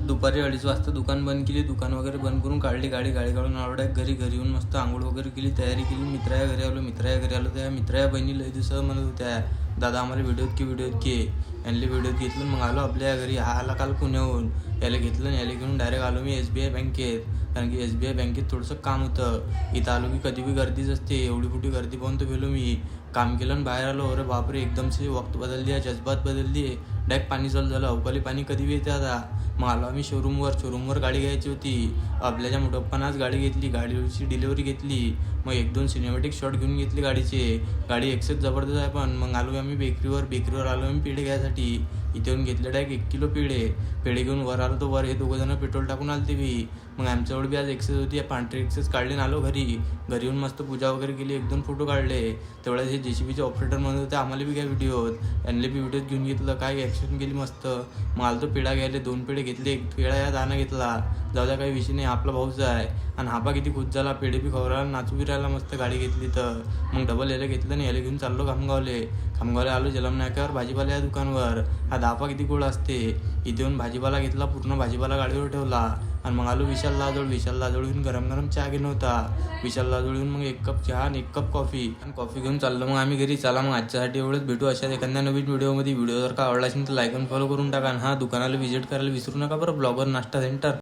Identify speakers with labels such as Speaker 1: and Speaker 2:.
Speaker 1: दुपारी 2:30 वाजता दुकान बंद केली, दुकान वगैरे बंद करून काढली गाडी काढून आवडा घरी येऊन मस्त आंघोळ वगैरे केली, तयारी केली. मित्राच्या घरी आलो. त्या मित्राच्या बहिणी लय दिवस म्हणत होत्या, दादा आम्हाला व्हिडिओत की यांनी व्हिडिओत घेतलं. मग आलो आपल्या घरी. हा आला काल पुण्याहून, याला घेऊन डायरेक्ट आलो मी SBI बँकेत. कारण की SBI बँकेत थोडंसं काम होतं. इथं आलो की कधी बी गर्दीच असते. एवढी मोठी गर्दी पाहून तर गेलो मी. काम केलं आणि बाहेर आलो. अरे बापरे, एकदम से वक्त बदलली आहे, जज्बात बदलली आहे. डायरेक्ट पाणी चालू झालं. अवकाळी पाणी कधी बी येते आता. मग आलो आम्ही शोरूमवर गाडी घ्यायची होती. आपल्याच्या मोठप्पानाच गाडी घेतली. गाडीची डिलिव्हरी घेतली. मग 1-2 सिनेमॅटिक शॉट घेऊन घेतली गाडीचे. गाडी एक्सेस जबरदस्त आहे. पण मग आलो आम्ही बेकरीवर आलो आम्ही पेढे घ्यायसाठी. इथे येऊन घेतले डायरेक्ट 1 किलो पेढे घेऊन वर आलो. तो वर हे दोघंजणं पेट्रोल टाकून आलते बी. मग आमच्याजवळ बी आज एक्सेस होती. पांढरी एक्सेस काढली आणि आलो घरी येऊन मस्त पूजा वगैरे केली. 1-2 फोटो काढले. तेवढ्याच हे JCBचे ऑपरेटर म्हणत होते आम्हाला बी काय व्हिडिओत. यांनी बी व्हिडिओत घेऊन घेतलं. काय ॲक्शन केली मस्त. मग आलो तो पेढा घ्यायला. 2 पेढे घेतले. 1 पेढा या दाना घेतला. जाऊ द्या, काही विषय नाही, आपला भाऊच आहे. आणि हापा किती खुश झाला. पेढे बी खवराला, नाचू बी राहिला मस्त गाडी घेतली तर. मग डबल याला घेतलं नाही, याला घेऊन चाललो खामगावले आलो. जलम नाक्यावर भाजीपाला या दुकानवर. हा धापा किती गोड असते. इथे येऊन भाजीपाला घेतला. पूर्ण भाजीपाला गाडीवर ठेवला. आणि मग आलो विशाल लाजवळ येऊन गरम चहा घेऊन होता. विशाल लाजवळ येऊन मग 1 कप चहा आणि 1 कप कॉफी घेऊन चाललो मग आम्ही घरी. चला मग आजच्यासाठी एवढंच. भेटू अशाच एखाद्या नवीन व्हिडिओमध्ये. व्हिडिओ जर का आवडला असेल तर लाईक आणि फॉलो करून टाका. आणि दुकानाला व्हिजिट करायला विसरू नका बरं. ब्लॉगर नाश्ता सेंटर.